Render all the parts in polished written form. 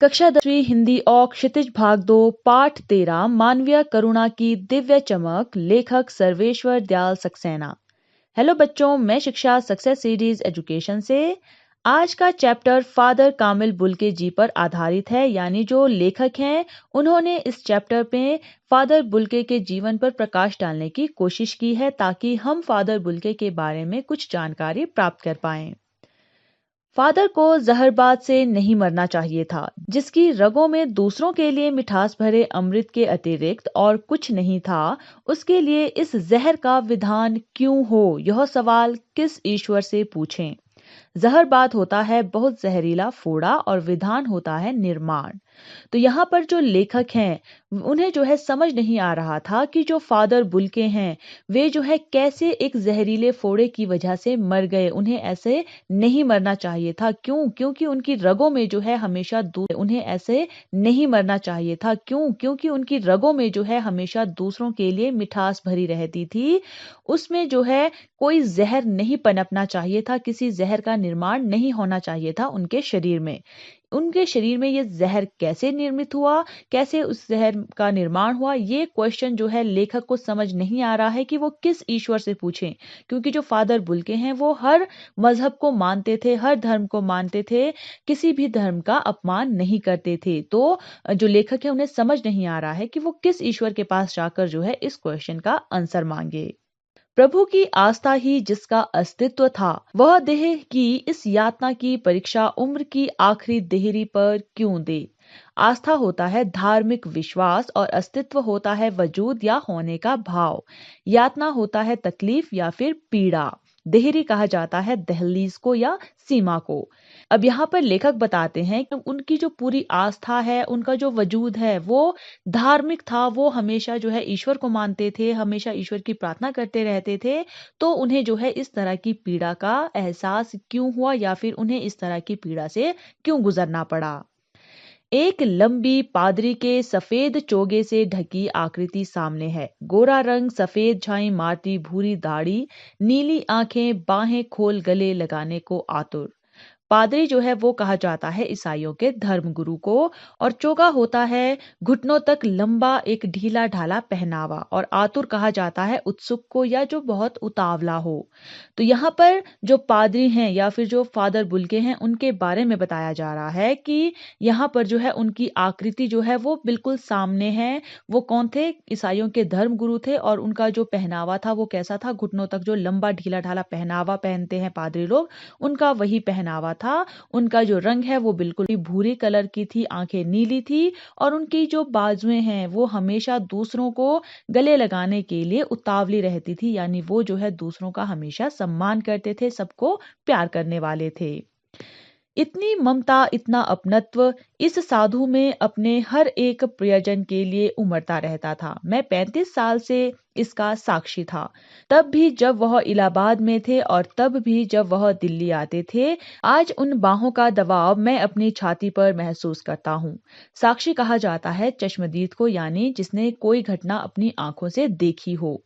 कक्षा 10वीं हिंदी और क्षितिज भाग 2 पाठ 13 मानवीय करुणा की दिव्य चमक। लेखक सर्वेश्वर दयाल सक्सेना। हेलो बच्चों, मैं शिक्षा सक्सेस सीरीज एजुकेशन से। आज का चैप्टर फादर कामिल बुल्के जी पर आधारित है, यानी जो लेखक हैं उन्होंने इस चैप्टर में फादर बुल्के के जीवन पर प्रकाश डालने की कोशिश की है ताकि हम फादर बुल्के के बारे में कुछ जानकारी प्राप्त कर पाएं। फादर को जहरबाद से नहीं मरना चाहिए था, जिसकी रगों में दूसरों के लिए मिठास भरे अमृत के अतिरिक्त और कुछ नहीं था। उसके लिए इस जहर का विधान क्यों हो, यह सवाल किस ईश्वर से पूछें। जहरबाद होता है बहुत जहरीला फोड़ा और विधान होता है निर्माण। तो यहाँ पर जो लेखक हैं उन्हें जो है समझ नहीं आ रहा था कि जो फादर बुल्के हैं वे जो है कैसे एक जहरीले फोड़े की वजह से मर गए। उन्हें ऐसे नहीं मरना चाहिए था। क्यों? क्योंकि उनकी रगों में जो है हमेशा उन्हें ऐसे नहीं मरना चाहिए था। क्यों? क्योंकि उनकी रगों में जो है हमेशा दूसरों के लिए मिठास भरी रहती थी। उसमें जो है कोई जहर नहीं पनपना चाहिए था, किसी जहर का निर्माण नहीं होना चाहिए था उनके शरीर में। उनके शरीर में ये जहर कैसे निर्मित हुआ, कैसे उस जहर का निर्माण हुआ, ये क्वेश्चन जो है लेखक को समझ नहीं आ रहा है कि वो किस ईश्वर से पूछें। क्योंकि जो फादर बुल्के हैं वो हर मजहब को मानते थे, हर धर्म को मानते थे, किसी भी धर्म का अपमान नहीं करते थे। तो जो लेखक है उन्हें समझ नहीं आ रहा है कि वो किस ईश्वर के पास जाकर जो है इस क्वेश्चन का आंसर मांगे। प्रभु की आस्था ही जिसका अस्तित्व था, वह देह की इस यातना की परीक्षा उम्र की आखिरी देहरी पर क्यों दे। आस्था होता है धार्मिक विश्वास और अस्तित्व होता है वजूद या होने का भाव। यातना होता है तकलीफ या फिर पीड़ा। देहरी कहा जाता है दहलीज को या सीमा को। अब यहाँ पर लेखक बताते हैं कि उनकी जो पूरी आस्था है, उनका जो वजूद है वो धार्मिक था। वो हमेशा जो है ईश्वर को मानते थे, हमेशा ईश्वर की प्रार्थना करते रहते थे। तो उन्हें जो है इस तरह की पीड़ा का एहसास क्यों हुआ या फिर उन्हें इस तरह की पीड़ा से क्यों गुजरना पड़ा। एक लंबी पादरी के सफेद चोगे से ढकी आकृति सामने है। गोरा रंग, सफेद झाई मारती भूरी दाढ़ी, नीली आंखें, बाहें खोल गले लगाने को आतुर। पादरी जो है वो कहा जाता है ईसाइयों के धर्म गुरु को। और चोगा होता है घुटनों तक लंबा एक ढीला ढाला पहनावा। और आतुर कहा जाता है उत्सुक को या जो बहुत उतावला हो। तो यहाँ पर जो पादरी हैं या फिर जो फादर बुल्के हैं उनके बारे में बताया जा रहा है कि यहाँ पर जो है उनकी आकृति जो है वो बिल्कुल सामने है। वो कौन थे? ईसाइयों के धर्म गुरु थे। और उनका जो पहनावा था वो कैसा था? घुटनों तक जो लंबा ढीला ढाला पहनावा पहनते हैं पादरी लोग, उनका वही पहनावा था। उनका जो रंग है वो बिल्कुल ही भूरे कलर की थी, आंखें नीली थी। और उनकी जो बाजुएं हैं वो हमेशा दूसरों को गले लगाने के लिए उतावली रहती थी, यानी वो जो है दूसरों का हमेशा सम्मान करते थे, सबको प्यार करने वाले थे। इतनी ममता, इतना अपनत्व इस साधु में अपने हर एक प्रियजन के लिए उमड़ता रहता था। मैं 35 साल से इसका साक्षी था। तब भी जब वह इलाहाबाद में थे और तब भी जब वह दिल्ली आते थे। आज उन बाहों का दबाव मैं अपनी छाती पर महसूस करता हूँ। साक्षी कहा जाता है चश्मदीद को, यानी जिसने कोई घटना अपनी आंखों से देखी हो।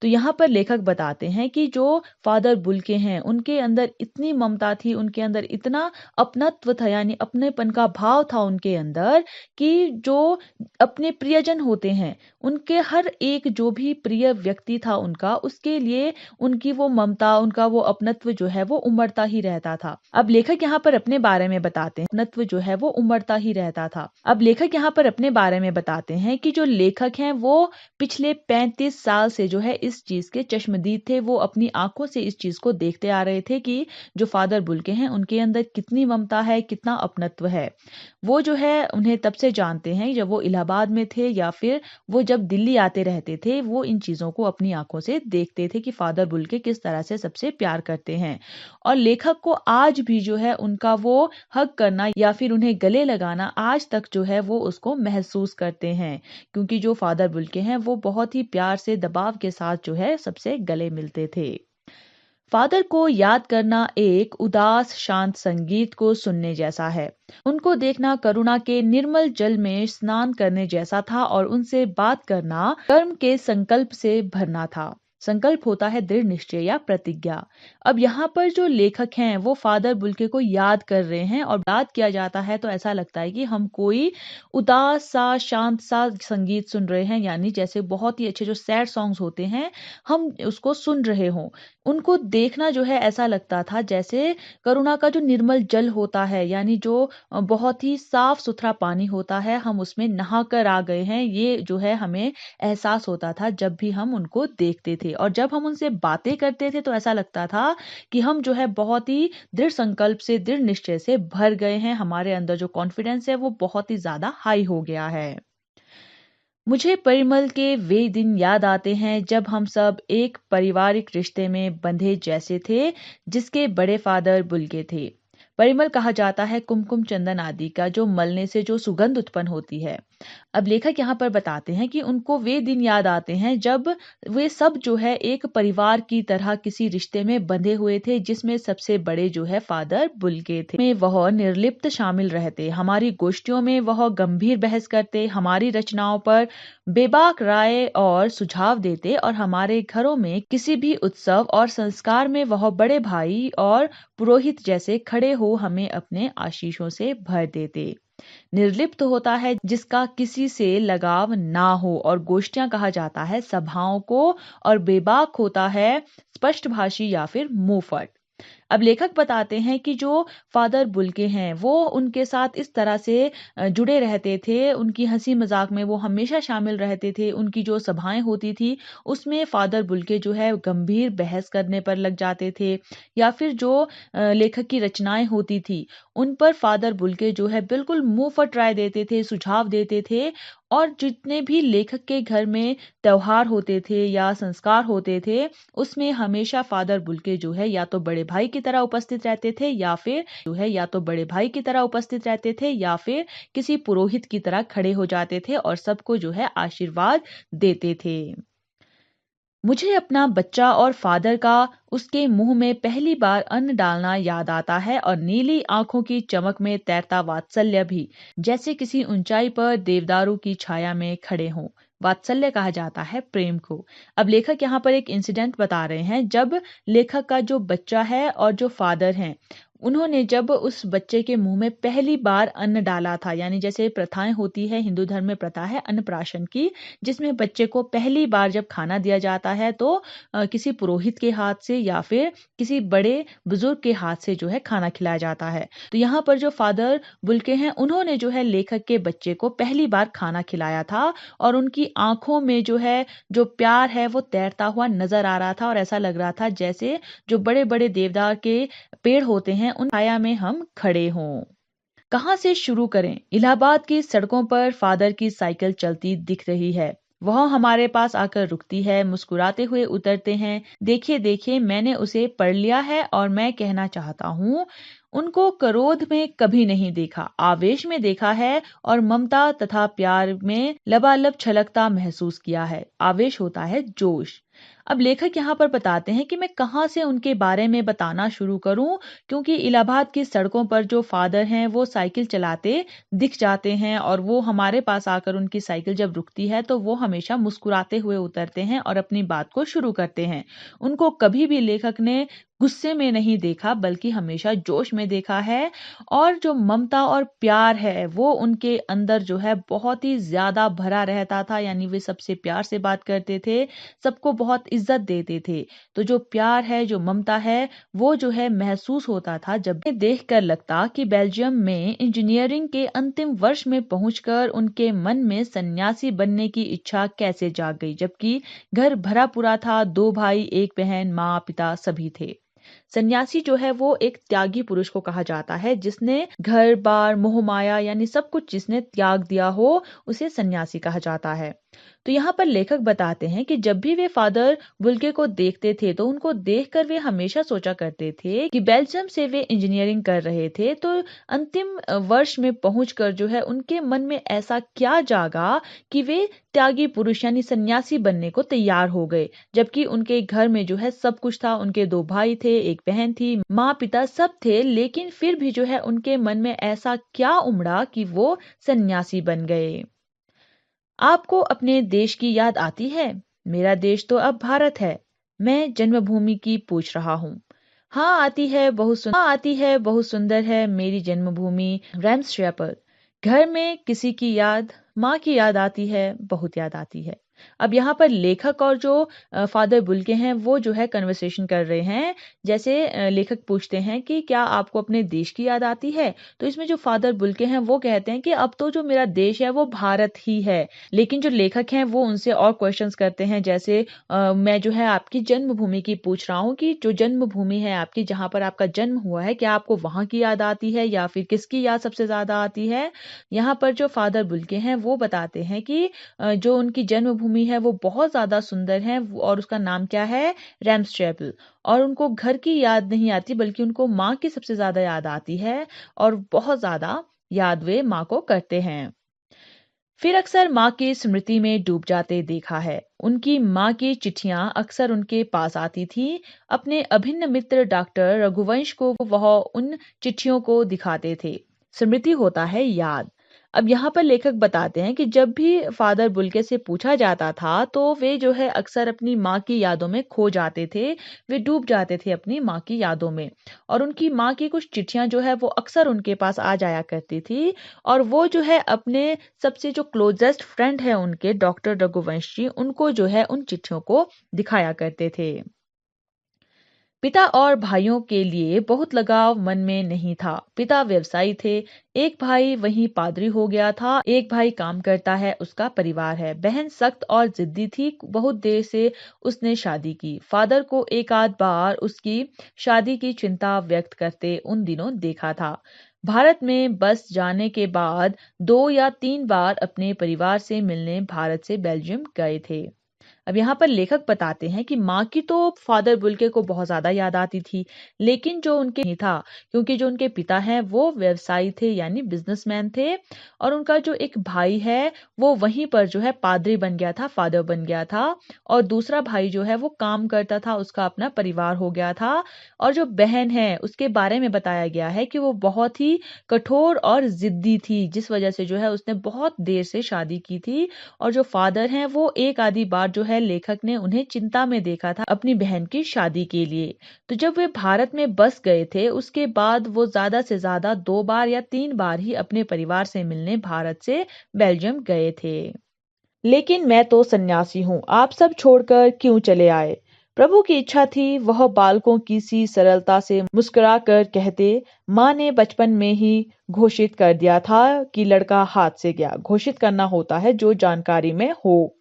तो यहाँ पर लेखक बताते हैं कि जो फादर बुल्के हैं उनके अंदर इतनी ममता थी, उनके अंदर इतना अपनत्व था, यानी अपनेपन का भाव था उनके अंदर, कि जो अपने प्रियजन होते हैं उनके हर एक जो भी प्रिय व्यक्ति था उनका, उसके लिए उनकी वो ममता, उनका वो अपनत्व जो है वो उमड़ता ही रहता था। अब लेखक यहाँ पर अपने बारे में बताते हैं अपनत्व जो है वो उमड़ता ही रहता था। अब लेखक यहाँ पर अपने बारे में बताते हैं कि जो लेखक हैं वो पिछले 35 साल से जो है इस चीज के चश्मदीद थे। वो अपनी आंखों से इस चीज को देखते आ रहे थे कि जो फादर बुल्के हैं उनके अंदर कितनी ममता है, कितना अपनत्व है। वो जो है उन्हें तब से जानते हैं जब वो इलाहाबाद में थे या फिर वो जब दिल्ली आते रहते थे। वो इन चीजों को अपनी आंखों से देखते थे कि फादर बुल्के किस तरह से सबसे प्यार करते हैं। और लेखक को आज भी जो है उनका वो हक करना या फिर उन्हें गले लगाना आज तक जो है वो उसको महसूस करते हैं। क्योंकि जो फादर बुल्के हैं वो बहुत ही प्यार से दबाव के साथ जो है सबसे गले मिलते थे। फादर को याद करना एक उदास शांत संगीत को सुनने जैसा है। उनको देखना करुणा के निर्मल जल में स्नान करने जैसा था और उनसे बात करना कर्म के संकल्प से भरना था। संकल्प होता है दृढ़ निश्चय या प्रतिज्ञा। अब यहाँ पर जो लेखक हैं वो फादर बुल्के को याद कर रहे हैं, और याद किया जाता है तो ऐसा लगता है कि हम कोई उदास सा शांत सा संगीत सुन रहे हैं, यानी जैसे बहुत ही अच्छे जो सैड सॉन्ग्स होते हैं हम उसको सुन रहे हों। उनको देखना जो है ऐसा लगता था जैसे करुणा का जो निर्मल जल होता है, यानी जो बहुत ही साफ सुथरा पानी होता है, हम उसमें नहा कर आ गए हैं, ये जो है हमें एहसास होता था जब भी हम उनको देखते थे। और जब हम उनसे बातें करते थे तो ऐसा लगता था कि हम जो है बहुत ही दृढ़ संकल्प से, दृढ़ निश्चय से भर गए हैं, हमारे अंदर जो कॉन्फिडेंस है वो बहुत ही ज्यादा हाई हो गया है। मुझे परिमल के वे दिन याद आते हैं जब हम सब एक पारिवारिक रिश्ते में बंधे जैसे थे, जिसके बड़े फादर बुल्के थे। परिमल कहा जाता है कुमकुम, चंदन आदि का जो मलने से जो सुगंध उत्पन्न होती है। अब लेखक यहाँ पर बताते हैं कि उनको वे दिन याद आते हैं जब वे सब जो है एक परिवार की तरह किसी रिश्ते में बंधे हुए थे, जिसमें सबसे बड़े जो है फादर बुल्के थे। में वह निर्लिप्त शामिल रहते, हमारी गोष्ठियों में वह गंभीर बहस करते, हमारी रचनाओं पर बेबाक राय और सुझाव देते, और हमारे घरों में किसी भी उत्सव और संस्कार में वह बड़े भाई और पुरोहित जैसे खड़े हो हमें अपने आशीषों से भर देते। निर्लिप्त होता है जिसका किसी से लगाव ना हो, और गोष्ठियां कहा जाता है सभाओं को, और बेबाक होता है स्पष्टभाषी या फिर मुंहफट। अब लेखक बताते हैं कि जो फादर बुल्के हैं वो उनके साथ इस तरह से जुड़े रहते थे, उनकी हंसी मजाक में वो हमेशा शामिल रहते थे। उनकी जो सभाएं होती थी उसमें फादर बुल्के जो है गंभीर बहस करने पर लग जाते थे, या फिर जो लेखक की रचनाएं होती थी उन पर फादर बुल्के जो है बिल्कुल मुंह फट राय देते थे, सुझाव देते थे। और जितने भी लेखक के घर में त्योहार होते थे या संस्कार होते थे उसमें हमेशा फादर बुल्के जो है या तो बड़े भाई की तरह उपस्थित रहते थे, या फिर किसी पुरोहित की तरह खड़े हो जाते थे और सबको जो है आशीर्वाद देते थे। मुझे अपना बच्चा और फादर का उसके मुंह में पहली बार अन्न डालना याद आता है, और नीली आंखों की चमक में तैरता वात्सल्य भी, जैसे किसी ऊंचाई पर देवदारू की छाया में खड़े हों। वात्सल्य कहा जाता है प्रेम को। अब लेखक यहाँ पर एक इंसिडेंट बता रहे हैं। जब लेखक का जो बच्चा है और जो फादर हैं उन्होंने जब उस बच्चे के मुंह में पहली बार अन्न डाला था, यानी जैसे प्रथाएं होती है, हिंदू धर्म में प्रथा है अन्नप्राशन की, जिसमें बच्चे को पहली बार जब खाना दिया जाता है तो किसी पुरोहित के हाथ से या फिर किसी बड़े बुजुर्ग के हाथ से जो है खाना खिलाया जाता है। तो यहाँ पर जो फादर बुल्के हैं उन्होंने जो है लेखक के बच्चे को पहली बार खाना खिलाया था, और उनकी आंखों में जो है जो प्यार है वो तैरता हुआ नजर आ रहा था, और ऐसा लग रहा था जैसे जो बड़े बड़े देवदार के पेड़ होते हैं उन छाया में हम खड़े हों। कहाँ से शुरू करें? इलाहाबाद की सड़कों पर फादर की साइकिल चलती दिख रही है। वह हमारे पास आकर रुकती है, मुस्कुराते हुए उतरते हैं। देखिए देखिए, मैंने उसे पढ़ लिया है और मैं कहना चाहता हूँ। उनको क्रोध में कभी नहीं देखा, आवेश में देखा है, और ममता तथा प्यार में लबालब छलकता महसूस किया है। आवेश होता है जोश। अब लेखक यहाँ पर बताते हैं कि मैं कहाँ से उनके बारे में बताना शुरू करूं, क्योंकि इलाहाबाद की सड़कों पर जो फादर हैं वो साइकिल चलाते दिख जाते हैं, और वो हमारे पास आकर उनकी साइकिल जब रुकती है तो वो हमेशा मुस्कुराते हुए उतरते हैं और अपनी बात को शुरू करते हैं। उनको कभी भी लेखक ने गुस्से में नहीं देखा, बल्कि हमेशा जोश में देखा है। और जो ममता और प्यार है वो उनके अंदर जो है बहुत ही ज्यादा भरा रहता था, यानी वे सबसे प्यार से बात करते थे, सबको बहुत इज्जत देते थे। तो जो प्यार है, जो ममता है, वो जो है महसूस होता था जब देखकर लगता कि बेल्जियम में इंजीनियरिंग के अंतिम वर्ष में पहुंचकर उनके मन में सन्यासी बनने की इच्छा कैसे जाग गई, जबकि घर भरा पूरा था, 2 भाई, 1 बहन, माँ पिता सभी थे। सन्यासी जो है वो एक त्यागी पुरुष को कहा जाता है, जिसने घर बार मोह माया यानी सब कुछ जिसने त्याग दिया हो उसे सन्यासी कहा जाता है। तो यहाँ पर लेखक बताते हैं कि जब भी वे फादर बुल्के को देखते थे तो उनको देखकर वे हमेशा सोचा करते थे कि बेल्जियम से वे इंजीनियरिंग कर रहे थे, तो अंतिम वर्ष में पहुंचकर जो है उनके मन में ऐसा क्या जागा कि वे त्यागी पुरुष यानी सन्यासी बनने को तैयार हो गए, जबकि उनके घर में जो है सब कुछ था। उनके 2 भाई थे, 1 बहन थी, माँ पिता सब थे, लेकिन फिर भी जो है उनके मन में ऐसा क्या उमड़ा कि वो सन्यासी बन गए। आपको अपने देश की याद आती है? मेरा देश तो अब भारत है। मैं जन्मभूमि की पूछ रहा हूँ। हाँ आती है, बहुत सुंदर है मेरी जन्मभूमि रैम्सशैपल। घर में किसी की याद, माँ की याद आती है, बहुत याद आती है। अब यहाँ पर लेखक और जो फादर बुल्के हैं वो जो है कन्वर्सेशन कर रहे हैं। जैसे लेखक पूछते हैं कि क्या आपको अपने देश की याद आती है? तो इसमें जो फादर बुल्के हैं वो कहते हैं कि अब तो जो मेरा देश है वो भारत ही है। लेकिन जो लेखक हैं वो उनसे और क्वेश्चंस करते हैं, जैसे मैं जो है आपकी जन्मभूमि की पूछ रहा हूँ कि जो जन्मभूमि है आपकी, जहाँ पर आपका जन्म हुआ है, क्या आपको वहाँ की याद आती है या फिर किसकी याद सबसे ज्यादा आती है? यहाँ पर जो फादर बुल्के हैं वो बताते हैं कि जो उनकी जन्मभूमि है वो बहुत ज्यादा सुंदर है और उसका नाम क्या है? रैम्सचैपल। और उनको घर की याद नहीं आती बल्कि उनको माँ की सबसे ज्यादा याद आती है और बहुत ज्यादा याद वे माँ को करते हैं। फिर अक्सर माँ की स्मृति में डूब जाते देखा है। उनकी माँ की चिट्ठियां अक्सर उनके पास आती थी। अपने अभिन्न मित्र डॉक्टर रघुवंश को वह उन चिट्ठियों को दिखाते थे। स्मृति होता है याद। अब यहाँ पर लेखक बताते हैं कि जब भी फादर बुल्के से पूछा जाता था तो वे जो है अक्सर अपनी माँ की यादों में खो जाते थे। वे डूब जाते थे अपनी माँ की यादों में। और उनकी माँ की कुछ चिट्ठियां जो है वो अक्सर उनके पास आ जाया करती थी। और वो जो है अपने सबसे जो क्लोजेस्ट फ्रेंड है उनके डॉक्टर रघुवंशी, उनको जो है उन चिट्ठियों को दिखाया करते थे। पिता और भाइयों के लिए बहुत लगाव मन में नहीं था। पिता व्यवसायी थे। एक भाई वहीं पादरी हो गया था, एक भाई काम करता है, उसका परिवार है। बहन सख्त और जिद्दी थी, बहुत देर से उसने शादी की। फादर को एक आध बार उसकी शादी की चिंता व्यक्त करते उन दिनों देखा था। भारत में बस जाने के बाद 2 या 3 बार अपने परिवार से मिलने भारत से बेल्जियम गए थे। अब यहाँ पर लेखक बताते हैं कि माँ की तो फादर बुल्के को बहुत ज्यादा याद आती थी, लेकिन जो उनके नहीं था, क्योंकि जो उनके पिता हैं वो व्यवसायी थे यानी बिजनेसमैन थे। और उनका जो एक भाई है वो वहीं पर जो है पादरी बन गया था, फादर बन गया था। और दूसरा भाई जो है वो काम करता था, उसका अपना परिवार हो गया था। और जो बहन है उसके बारे में बताया गया है कि वो बहुत ही कठोर और जिद्दी थी, जिस वजह से जो है उसने बहुत देर से शादी की थी। और जो फादर हैं वो एक आधी बार जो है लेखक ने उन्हें चिंता में देखा था अपनी बहन की शादी के लिए। तो जब वे भारत में बस गए थे उसके बाद वो ज्यादा से ज्यादा 2 बार या 3 बार ही अपने परिवार से मिलने भारत से बेल्जियम गए थे। लेकिन मैं तो सन्यासी हूँ, आप सब छोड़कर क्यों चले आए? प्रभु की इच्छा थी, वह बालकों की सी सरलता से मुस्कुराकर कहते। माँ ने बचपन में ही घोषित कर दिया था कि लड़का हाथ से गया। घोषित करना होता है जो जानकारी में हो।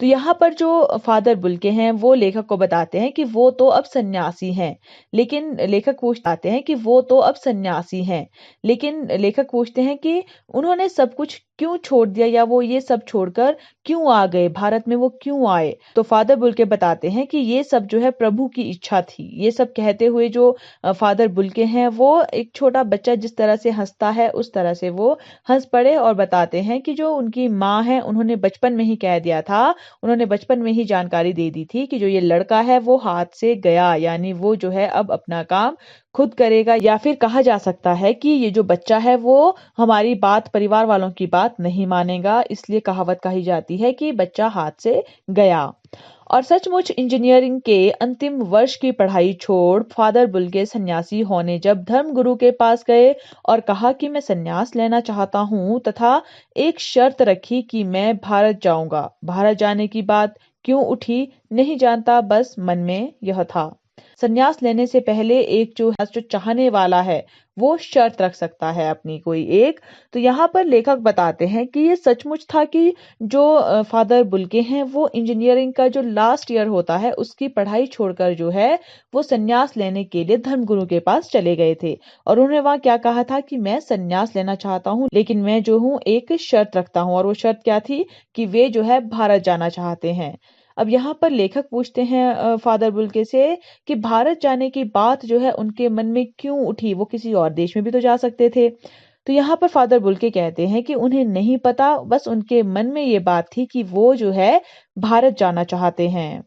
तो यहाँ पर जो फादर बुल्के हैं वो लेखक को बताते हैं कि वो तो अब सन्यासी हैं। लेकिन लेखक पूछते हैं कि वो तो अब सन्यासी हैं, लेकिन लेखक पूछते हैं कि उन्होंने सब कुछ क्यों छोड़ दिया, या वो ये सब छोड़कर क्यों आ गए, भारत में वो क्यों आए? तो फादर बुल्के बताते हैं कि ये सब जो है प्रभु की इच्छा थी। ये सब कहते हुए जो फादर बुल्के हैं वो एक छोटा बच्चा जिस तरह से हंसता है उस तरह से वो हंस पड़े और बताते हैं कि जो उनकी माँ है उन्होंने बचपन में ही कह दिया था, उन्होंने बचपन में ही जानकारी दे दी थी कि जो ये लड़का है वो हाथ से गया, यानी वो जो है अब अपना काम खुद करेगा। या फिर कहा जा सकता है कि ये जो बच्चा है वो हमारी बात, परिवार वालों की बात नहीं मानेगा, इसलिए कहावत कही जाती है कि बच्चा हाथ से गया। और सचमुच इंजीनियरिंग के अंतिम वर्ष की पढ़ाई छोड़ फादर बुल्के सन्यासी होने जब धर्मगुरु के पास गए और कहा कि मैं सन्यास लेना चाहता हूँ तथा एक शर्त रखी कि मैं भारत जाऊंगा। भारत जाने की बात क्यों उठी नहीं जानता, बस मन में यह था। सन्यास लेने से पहले एक जो चाहने वाला है वो शर्त रख सकता है अपनी कोई एक। तो यहाँ पर लेखक बताते हैं कि ये सचमुच था कि जो फादर बुल्के हैं वो इंजीनियरिंग का जो लास्ट ईयर होता है उसकी पढ़ाई छोड़कर जो है वो सन्यास लेने के लिए धर्मगुरु के पास चले गए थे। और उन्होंने वहां क्या कहा था कि मैं सन्यास लेना चाहता हूँ, लेकिन मैं जो हूँ एक शर्त रखता हूँ। और वो शर्त क्या थी कि वे जो है भारत जाना चाहते हैं। अब यहाँ पर लेखक पूछते हैं फादर बुल्के से कि भारत जाने की बात जो है उनके मन में क्यों उठी, वो किसी और देश में भी तो जा सकते थे। तो यहाँ पर फादर बुल्के कहते हैं कि उन्हें नहीं पता, बस उनके मन में ये बात थी कि वो जो है भारत जाना चाहते हैं।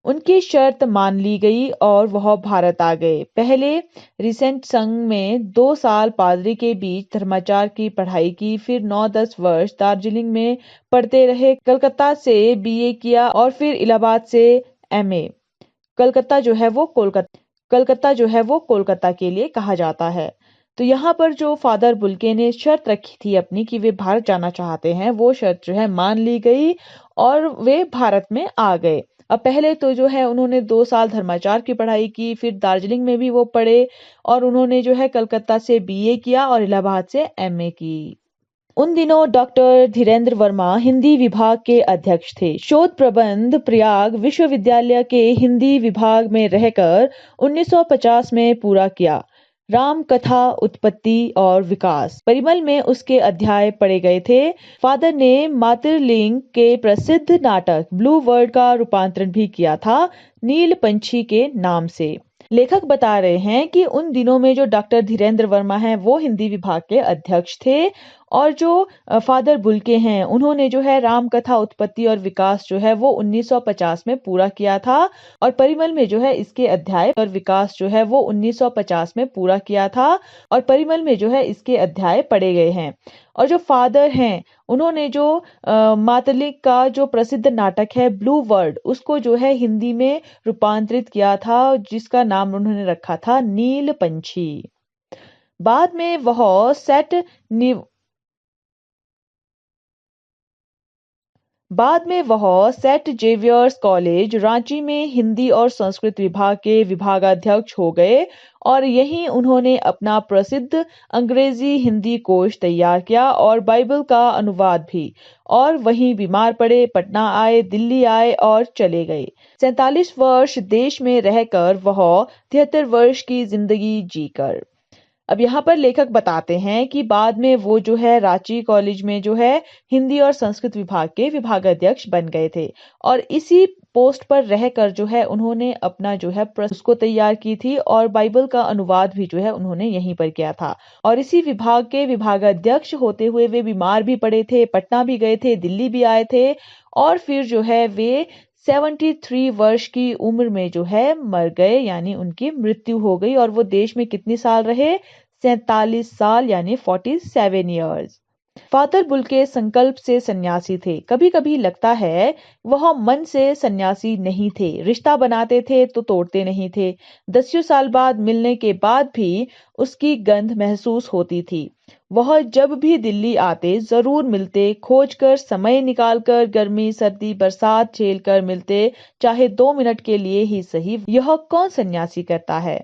उनकी शर्त मान ली गई और वह भारत आ गए। पहले रिसेंट संघ में 2 साल पादरी के बीच धर्माचार की पढ़ाई की, फिर 9-10 वर्ष दार्जिलिंग में पढ़ते रहे। कलकत्ता से बीए किया और फिर इलाहाबाद से MA। कलकत्ता जो है वो कोलकाता के लिए कहा जाता है। तो यहाँ पर जो फादर बुल्के ने शर्त रखी थी अपनी कि वे भारत जाना चाहते हैं, वो शर्त जो है मान ली गई और वे भारत में आ गए। अब पहले तो जो है उन्होंने 2 साल धर्माचार की पढ़ाई की, फिर दार्जिलिंग में भी वो पढ़े और उन्होंने जो है कलकत्ता से BA किया और इलाहाबाद से MA की। उन दिनों डॉक्टर धीरेन्द्र वर्मा हिंदी विभाग के अध्यक्ष थे। शोध प्रबंध प्रयाग विश्वविद्यालय के हिंदी विभाग में रहकर 1950 में पूरा किया। राम कथा उत्पत्ति और विकास परिमल में उसके अध्याय पढ़े गए थे। फादर ने मातृलिंग के प्रसिद्ध नाटक ब्लू वर्ड का रूपांतरण भी किया था नील पंछी के नाम से। लेखक बता रहे हैं कि उन दिनों में जो डॉक्टर धीरेन्द्र वर्मा हैं वो हिंदी विभाग के अध्यक्ष थे और जो फादर बुल्के हैं उन्होंने जो है राम कथा उत्पत्ति और विकास जो है वो 1950 में पूरा किया था और परिमल में जो है इसके अध्याय और विकास जो है वो 1950 में पूरा किया था और परिमल में जो है इसके अध्याय पढ़े गए हैं। और जो फादर हैं उन्होंने जो मातलिक का जो प्रसिद्ध नाटक है ब्लू वर्ड उसको जो है हिंदी में रूपांतरित किया था जिसका नाम उन्होंने रखा था नील पंछी। बाद में वह सेंट जेवियर्स कॉलेज रांची में हिंदी और संस्कृत विभाग के विभागाध्यक्ष हो गए और यहीं उन्होंने अपना प्रसिद्ध अंग्रेजी हिंदी कोश तैयार किया और बाइबल का अनुवाद भी। और वहीं बीमार पड़े, पटना आए, दिल्ली आए और चले गए। 47 वर्ष देश में रहकर वह 73 वर्ष की जिंदगी जीकर। अब यहाँ पर लेखक बताते हैं कि बाद में वो जो है रांची कॉलेज में जो है हिंदी और संस्कृत विभाग के विभागाध्यक्ष बन गए थे और इसी पोस्ट पर रहकर जो है उन्होंने अपना जो है उसको तैयार की थी और बाइबल का अनुवाद भी जो है उन्होंने यहीं पर किया था। और इसी विभाग के विभागाध्यक्ष होते हुए वे बीमार भी पड़े थे, पटना भी गए थे, दिल्ली भी आए थे और फिर जो है वे 73 वर्ष की उम्र में जो है मर गए यानी उनकी मृत्यु हो गई। और वो देश में कितनी साल रहे? 47 साल यानी 47 ईयर्स। फादर बुल्के संकल्प से सन्यासी थे। कभी कभी लगता है वह मन से सन्यासी नहीं थे, रिश्ता बनाते थे तो तोड़ते नहीं थे। 10 साल बाद मिलने के बाद भी उसकी गंध महसूस होती थी। वह जब भी दिल्ली आते जरूर मिलते, खोजकर समय निकालकर गर्मी सर्दी बरसात झेलकर मिलते, चाहे 2 मिनट के लिए ही सही। यह कौन सन्यासी करता है?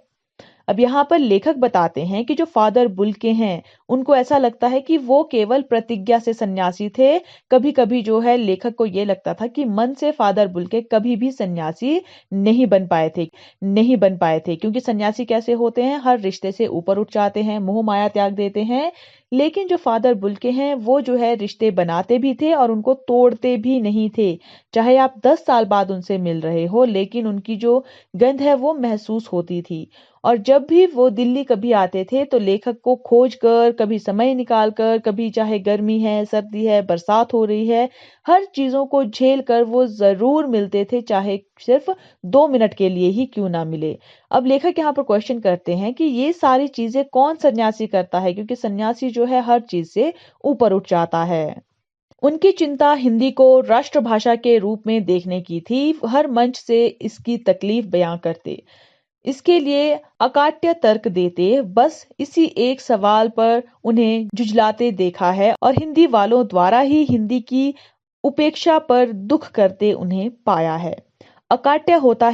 अब यहाँ पर लेखक बताते हैं कि जो फादर बुल्के हैं उनको ऐसा लगता है कि वो केवल प्रतिज्ञा से सन्यासी थे। कभी कभी जो है लेखक को ये लगता था कि मन से फादर बुल्के कभी भी सन्यासी नहीं बन पाए थे क्योंकि सन्यासी कैसे होते हैं? हर रिश्ते से ऊपर उठ जाते हैं, मोह माया त्याग देते हैं। लेकिन जो फादर बुल्के हैं वो जो है रिश्ते बनाते भी थे और उनको तोड़ते भी नहीं थे। चाहे आप 10 साल बाद उनसे मिल रहे हो लेकिन उनकी जो गंध है वो महसूस होती थी। और जब भी वो दिल्ली कभी आते थे तो लेखक को खोज कर, कभी समय निकाल कर, कभी चाहे गर्मी है, सर्दी है, बरसात हो रही है, हर चीजों को झेल कर वो जरूर मिलते थे, चाहे सिर्फ 2 मिनट के लिए ही क्यों ना मिले। अब लेखक यहाँ पर क्वेश्चन करते हैं कि ये सारी चीजें कौन सन्यासी करता है, क्योंकि सन्यासी जो है हर चीज से ऊपर उठ जाता है। उनकी चिंता हिंदी को राष्ट्रभाषा के रूप में देखने की थी। हर मंच से इसकी तकलीफ बयां करते, इसके लिए अकाट्य तर्क देते, बस इसी एक सवाल पर उन्हें जुझलाते देखा है और हिंदी वालों द्वारा ही हिंदी की उपेक्षा पर दुख करते उन्हें पाया है। अकाट्य होता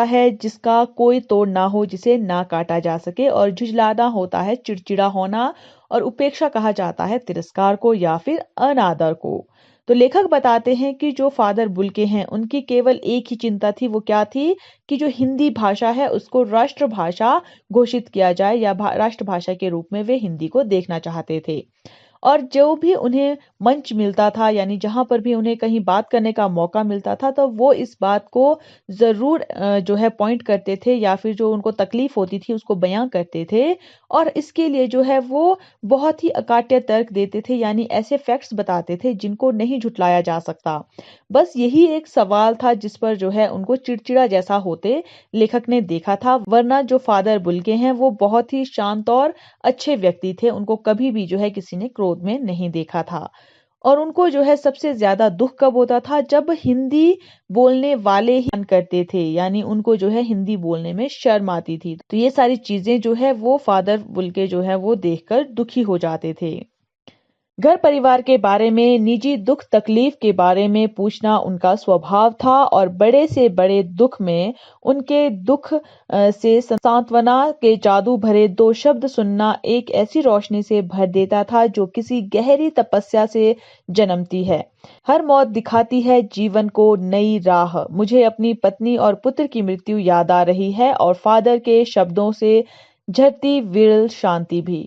है जिसका कोई तोड़ ना हो, जिसे ना काटा जा सके, और झुझलाना होता है चिड़चिड़ा होना, और उपेक्षा कहा जाता है तिरस्कार को या फिर अनादर को। तो लेखक बताते हैं कि जो फादर बुल्के हैं उनकी केवल एक ही चिंता थी। वो क्या थी? कि जो हिंदी भाषा है उसको राष्ट्रभाषा घोषित किया जाए या राष्ट्रभाषा के रूप में वे हिंदी को देखना चाहते थे। और जो भी उन्हें मंच मिलता था यानी जहां पर भी उन्हें कहीं बात करने का मौका मिलता था तो वो इस बात को जरूर जो है पॉइंट करते थे या फिर जो उनको तकलीफ होती थी उसको बयां करते थे। और इसके लिए जो है वो बहुत ही अकाट्य तर्क देते थे, यानी ऐसे फैक्ट्स बताते थे जिनको नहीं झुटलाया जा सकता। बस यही एक सवाल था जिस पर जो है उनको चिड़चिड़ा जैसा होते लेखक ने देखा था। वरना जो फादर बुल्के हैं वो बहुत ही शांत और अच्छे व्यक्ति थे, उनको कभी भी जो है किसी ने क्रोध में नहीं देखा था। और उनको जो है सबसे ज्यादा दुख कब होता था, जब हिंदी बोलने वाले ही करते थे, यानी उनको जो है हिंदी बोलने में शर्म आती थी। तो ये सारी चीजें जो है वो फादर बुल्के जो है वो देखकर दुखी हो जाते थे। घर परिवार के बारे में, निजी दुख तकलीफ के बारे में पूछना उनका स्वभाव था और बड़े से बड़े दुख में उनके दुख से सांत्वना के जादू भरे दो शब्द सुनना एक ऐसी रोशनी से भर देता था जो किसी गहरी तपस्या से जन्मती है। हर मौत दिखाती है जीवन को नई राह। मुझे अपनी पत्नी और पुत्र की मृत्यु याद आ रही है और फादर के शब्दों से झरती विरल शांति भी।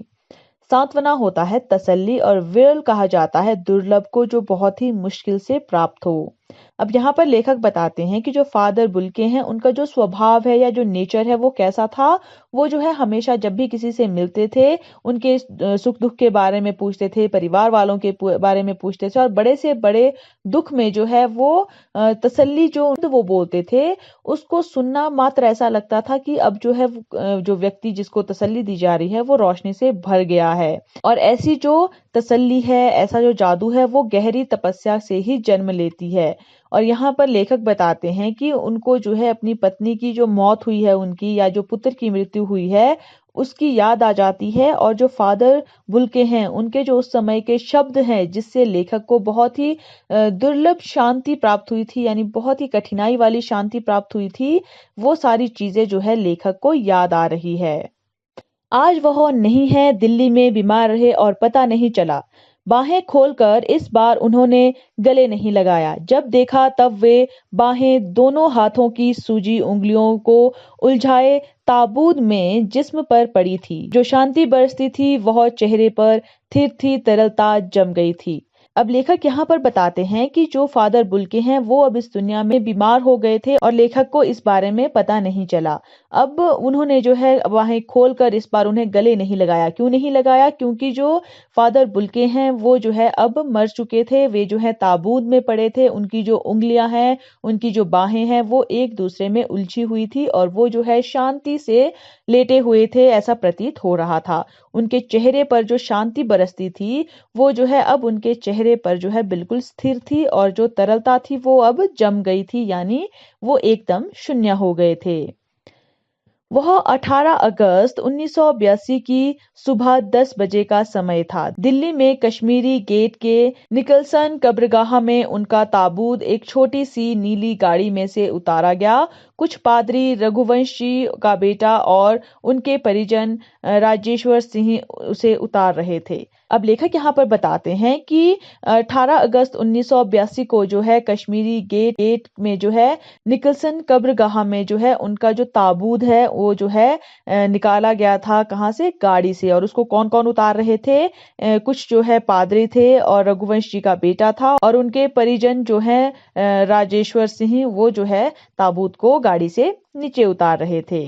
सांत्वना होता है तसल्ली और विरल कहा जाता है दुर्लभ को जो बहुत ही मुश्किल से प्राप्त हो। अब यहाँ पर लेखक बताते हैं कि जो फादर बुल्के हैं उनका जो स्वभाव है या जो नेचर है वो कैसा था। वो जो है हमेशा जब भी किसी से मिलते थे उनके सुख दुख के बारे में पूछते थे, परिवार वालों के बारे में पूछते थे और बड़े से बड़े दुख में जो है वो तसल्ली जो वो बोलते थे उसको सुनना मात्र ऐसा लगता था कि अब जो है जो व्यक्ति जिसको तसल्ली दी जा रही है वो रोशनी से भर गया है। और ऐसी जो तसल्ली है, ऐसा जो जादू है वो गहरी तपस्या से ही जन्म लेती है। और यहाँ पर लेखक बताते हैं कि उनको जो है अपनी पत्नी की जो मौत हुई है उनकी, या जो पुत्र की मृत्यु हुई है उसकी याद आ जाती है, और जो फादर बुल्के हैं उनके जो उस समय के शब्द हैं जिससे लेखक को बहुत ही दुर्लभ शांति प्राप्त हुई थी, यानी बहुत ही कठिनाई वाली शांति प्राप्त हुई थी, वो सारी चीजें जो है लेखक को याद आ रही है। आज वह नहीं है, दिल्ली में बीमार रहे और पता नहीं चला। बाहें खोलकर इस बार उन्होंने गले नहीं लगाया। जब देखा तब वे बाहें दोनों हाथों की सूजी उंगलियों को उलझाए ताबूत में जिस्म पर पड़ी थी। जो शांति बरसती थी वह चेहरे पर थिर थी, तरलता जम गई थी। अब लेखक यहाँ पर बताते हैं कि जो फादर बुल्के हैं वो अब इस दुनिया में बीमार हो गए थे और लेखक को इस बारे में पता नहीं चला। अब उन्होंने जो है बाहें खोलकर इस बार उन्हें गले नहीं लगाया। क्यों नहीं लगाया? क्योंकि जो फादर बुल्के हैं वो जो है अब मर चुके थे, वे जो है ताबूत में पड़े थे। उनकी जो उंगलियां हैं, उनकी जो बाहें हैं वो एक दूसरे में उलझी हुई थी और वो जो है शांति से लेटे हुए थे, ऐसा प्रतीत हो रहा था। उनके चेहरे पर जो शांति बरसती थी वो जो है अब उनके चेहरे पर जो है बिल्कुल स्थिर थी, और जो तरलता थी वो अब जम गई थी, यानी वो एकदम शून्य हो गए थे। वह 18 अगस्त 1982 की सुबह 10 बजे का समय था। दिल्ली में कश्मीरी गेट के निकलसन कब्रगाह में उनका ताबूत एक छोटी सी नीली गाड़ी में से उतारा गया। कुछ पादरी, रघुवंशी का बेटा और उनके परिजन राजेश्वर सिंह उसे उतार रहे थे। अब लेखक यहाँ पर बताते हैं कि 18 अगस्त 1982 को जो है कश्मीरी गेट में जो है निकलसन कब्रगाह में जो है उनका जो ताबूत है वो जो है निकाला गया था। कहाँ से? गाड़ी से। और उसको कौन कौन उतार रहे थे? कुछ जो है पादरी थे और रघुवंश जी का बेटा था और उनके परिजन जो है राजेश्वर सिंह, वो जो है ताबूत को गाड़ी से नीचे उतार रहे थे।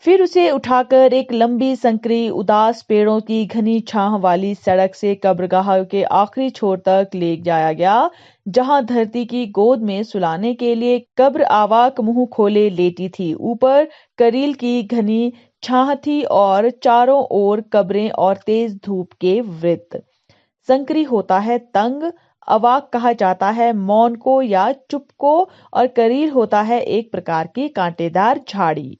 फिर उसे उठाकर एक लंबी संकरी उदास पेड़ों की घनी छाह वाली सड़क से कब्रगाह के आखिरी छोर तक ले जाया गया, जहां धरती की गोद में सुलाने के लिए कब्र आवाक मुंह खोले लेटी थी। ऊपर करील की घनी छाह थी और चारों ओर कब्रें और तेज धूप के वृत्त। संकरी होता है तंग, अवाक कहा जाता है मौन को या चुप को, और करील होता है एक प्रकार की कांटेदार झाड़ी।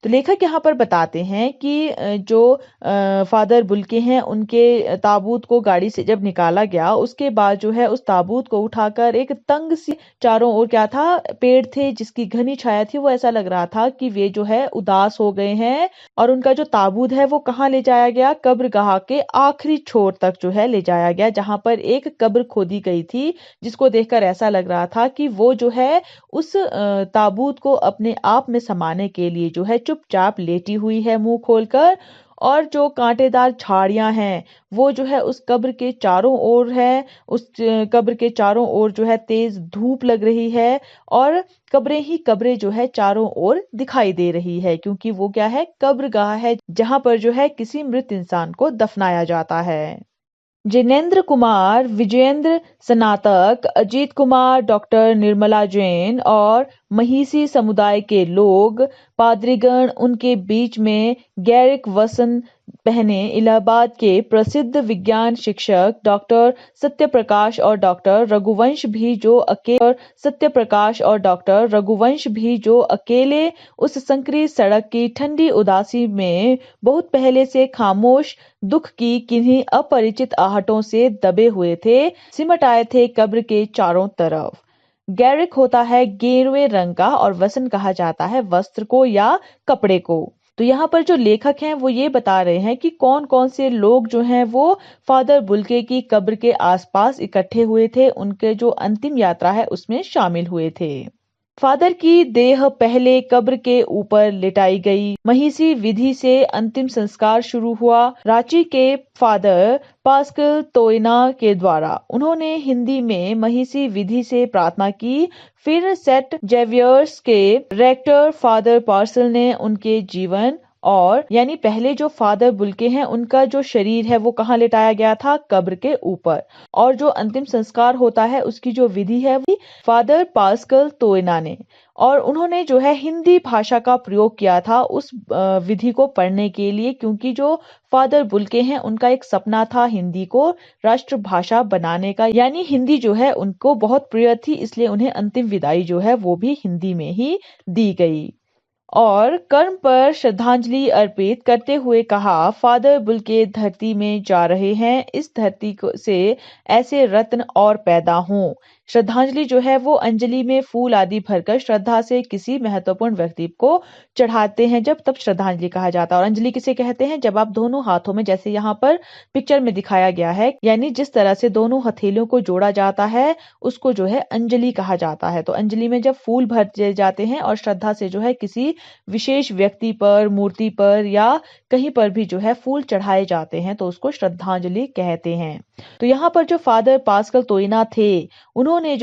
तो लेखक यहाँ पर बताते हैं कि जो फादर बुल्के हैं उनके ताबूत को गाड़ी से जब निकाला गया उसके बाद जो है उस ताबूत को उठाकर एक तंग सी, चारों ओर क्या था? पेड़ थे जिसकी घनी छाया थी। वो ऐसा लग रहा था कि वे जो है उदास हो गए हैं। और उनका जो ताबूत है वो कहाँ ले जाया गया? कब्रगाह के आखिरी छोर तक जो है ले जाया गया, जहां पर एक कब्र खोदी गई थी, जिसको देखकर ऐसा लग रहा था कि वो जो है उस ताबूत को अपने आप में समाने के लिए जो है चुपचाप लेटी हुई है मुंह खोलकर। और जो कांटेदार झाड़ियां हैं वो जो है उस कब्र के चारों ओर है। उस कब्र के चारों ओर जो है तेज धूप लग रही है और कब्रें ही कब्रें जो है चारों ओर दिखाई दे रही है, क्योंकि वो क्या है? कब्रगाह है जहां पर जो है किसी मृत इंसान को दफनाया जाता है। जिनेंद्र कुमार, विजयेंद्र स्नातक, अजीत कुमार, डॉक्टर निर्मला जैन और महिषी समुदाय के लोग, पाद्रीगण, उनके बीच में गैरिक वसन बहनें इलाहाबाद के प्रसिद्ध विज्ञान शिक्षक डॉक्टर सत्यप्रकाश और डॉक्टर रघुवंश भी जो अकेले उस संकरी सड़क की ठंडी उदासी में बहुत पहले से खामोश दुख की किन्हीं अपरिचित आहटों से दबे हुए थे, सिमट आए थे कब्र के चारों तरफ। गैरिक होता है गेरुए रंग का और वसन कहा जाता है वस्त्र को या कपड़े को। तो यहाँ पर जो लेखक हैं वो ये बता रहे हैं कि कौन कौन से लोग जो हैं वो फादर बुल्के की कब्र के आसपास इकट्ठे हुए थे, उनके जो अंतिम यात्रा है उसमें शामिल हुए थे। फादर की देह पहले कब्र के ऊपर लिटाई गई। महिषी विधि से अंतिम संस्कार शुरू हुआ। रांची के फादर पास्कल तोयना के द्वारा उन्होंने हिंदी में महिषी विधि से प्रार्थना की। फिर सेंट जेवियर्स के रेक्टर फादर पार्सल ने उनके जीवन और यानी पहले जो फादर बुल्के हैं उनका जो शरीर है वो कहाँ लिटाया गया था, कब्र के ऊपर। और जो अंतिम संस्कार होता है उसकी जो विधि है वो फादर पास्कल तोयना ने, और उन्होंने जो है हिंदी भाषा का प्रयोग किया था उस विधि को पढ़ने के लिए, क्योंकि जो फादर बुल्के हैं उनका एक सपना था हिंदी को राष्ट्रभाषा बनाने का, यानी हिंदी जो है उनको बहुत प्रिय थी, इसलिए उन्हें अंतिम विदाई जो है वो भी हिंदी में ही दी गई। और कर्म पर श्रद्धांजलि अर्पित करते हुए कहा, फादर बुल्के धरती में जा रहे हैं, इस धरती से ऐसे रत्न और पैदा हों। श्रद्धांजलि जो है वो अंजलि में फूल आदि भरकर श्रद्धा से किसी महत्वपूर्ण व्यक्ति को चढ़ाते हैं, जब तब श्रद्धांजलि कहा जाता है। और अंजलि किसे कहते हैं, जब आप दोनों हाथों में, जैसे यहाँ पर पिक्चर में दिखाया गया है, यानी जिस तरह से दोनों हथेलियों को जोड़ा जाता है उसको जो है अंजलि कहा जाता है। तो अंजलि में जब फूल भर जाते हैं और श्रद्धा से जो है किसी विशेष व्यक्ति पर, मूर्ति पर या कहीं पर भी जो है फूल चढ़ाए जाते हैं तो उसको श्रद्धांजलि कहते हैं। तो यहाँ पर जो फादर पास्कल तोयना थे उन्होंने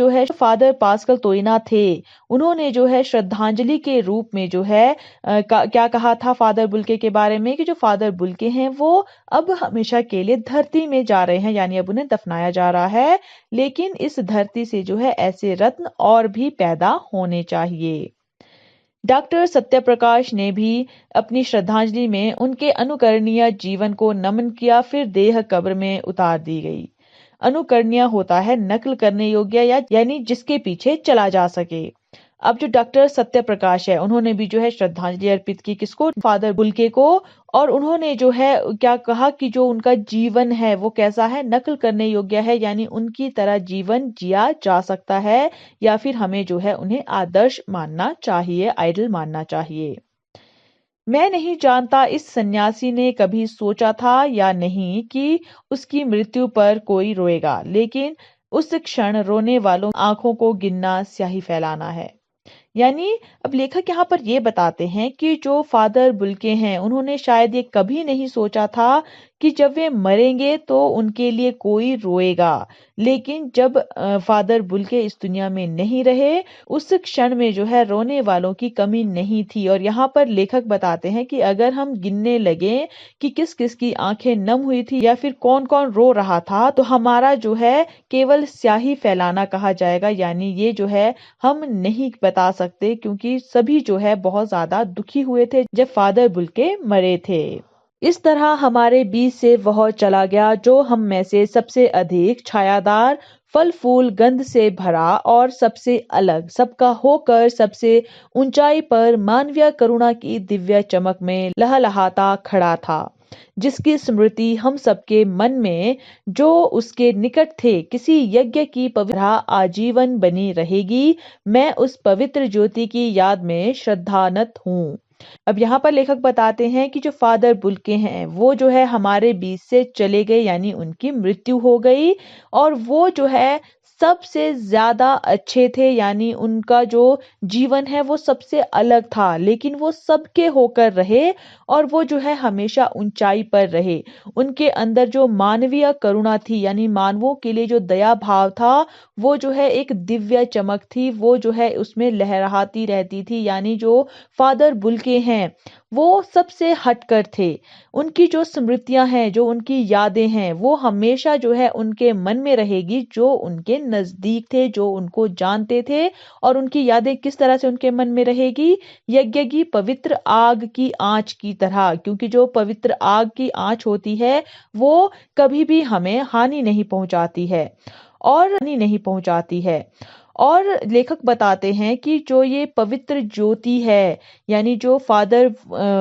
जो है श्रद्धांजलि के रूप में जो है क्या कहा था फादर बुल्के के बारे में, कि जो फादर बुल्के हैं वो अब हमेशा के लिए धरती में जा रहे हैं, यानी अब उन्हें दफनाया जा रहा है, लेकिन इस धरती से जो है ऐसे रत्न और भी पैदा होने चाहिए। डॉक्टर सत्यप्रकाश ने भी अपनी श्रद्धांजलि में उनके अनुकरणीय जीवन को नमन किया। फिर देह कब्र में उतार दी गई। अनुकरणीय होता है नकल करने योग्य या यानी जिसके पीछे चला जा सके। अब जो डॉक्टर सत्यप्रकाश है उन्होंने भी जो है श्रद्धांजलि अर्पित की, किसको, फादर बुल्के को, और उन्होंने जो है क्या कहा कि जो उनका जीवन है वो कैसा है, नकल करने योग्य है, यानी उनकी तरह जीवन जिया जा सकता है, या फिर हमें जो है उन्हें आदर्श मानना चाहिए, आइडल मानना चाहिए। मैं नहीं जानता इस सन्यासी ने कभी सोचा था या नहीं कि उसकी मृत्यु पर कोई रोएगा, लेकिन उस क्षण रोने वालों आंखों को गिनना स्याही फैलाना है। यानी अब लेखक यहाँ पर ये बताते हैं कि जो फादर बुल्के हैं उन्होंने शायद ये कभी नहीं सोचा था कि जब वे मरेंगे तो उनके लिए कोई रोएगा, लेकिन जब फादर बुल्के इस दुनिया में नहीं रहे उस क्षण में जो है रोने वालों की कमी नहीं थी। और यहाँ पर लेखक बताते हैं कि अगर हम गिनने लगे कि किस किस की आंखें नम हुई थी या फिर कौन कौन रो रहा था, तो हमारा जो है केवल स्याही फैलाना कहा जाएगा, यानी ये जो है हम नहीं बता सकते, क्योंकि सभी जो है बहुत ज्यादा दुखी हुए थे जब फादर बुल्के मरे थे। इस तरह हमारे बीच से वह चला गया जो हम में से सबसे अधिक छायादार, फल फूल गंध से भरा और सबसे अलग, सबका होकर सबसे ऊंचाई पर मानवीय करुणा की दिव्य चमक में लहलहाता खड़ा था, जिसकी स्मृति हम सबके मन में जो उसके निकट थे किसी यज्ञ की पवित्र आजीवन बनी रहेगी। मैं उस पवित्र ज्योति की याद में श्रद्धानत हूँ। अब यहाँ पर लेखक बताते हैं कि जो फादर बुल्के हैं वो जो है हमारे बीच से चले गए, यानी उनकी मृत्यु हो गई, और वो जो है सबसे ज्यादा अच्छे थे, यानी उनका जो जीवन है वो सबसे अलग था, लेकिन वो सबके होकर रहे और वो जो है हमेशा ऊंचाई पर रहे। उनके अंदर जो मानवीय करुणा थी, यानी मानवों के लिए जो दया भाव था, वो जो है एक दिव्य चमक थी, वो जो है उसमें लहराती रहती थी। यानी जो फादर बुल्के हैं वो सबसे हटकर थे। उनकी जो स्मृतियां हैं, जो उनकी यादें हैं, वो हमेशा जो है उनके मन में रहेगी जो उनके नजदीक थे, जो उनको जानते थे और उनकी यादें किस तरह से उनके मन में रहेगी, यज्ञ पवित्र आग की आंच की तरह, क्योंकि जो पवित्र आग की आंच होती है वो कभी भी हमें हानि नहीं पहुंचाती है। और लेखक बताते हैं कि जो ये पवित्र ज्योति है, यानी जो फादर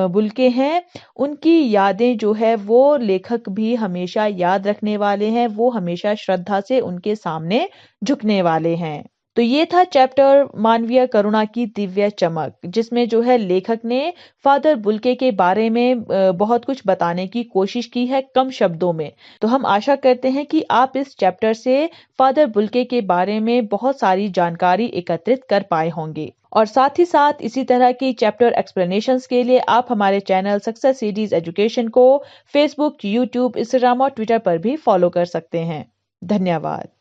बुल्के हैं, उनकी यादें जो है वो लेखक भी हमेशा याद रखने वाले हैं, वो हमेशा श्रद्धा से उनके सामने झुकने वाले हैं। तो ये था चैप्टर मानवीय करुणा की दिव्य चमक, जिसमें जो है लेखक ने फादर बुल्के के बारे में बहुत कुछ बताने की कोशिश की है कम शब्दों में। तो हम आशा करते हैं कि आप इस चैप्टर से फादर बुल्के के बारे में बहुत सारी जानकारी एकत्रित कर पाए होंगे। और साथ ही साथ इसी तरह की चैप्टर एक्सप्लेनेशंस के लिए आप हमारे चैनल सक्सेस सीरीज एजुकेशन को फेसबुक, यूट्यूब, इंस्टाग्राम और ट्विटर पर भी फॉलो कर सकते हैं। धन्यवाद।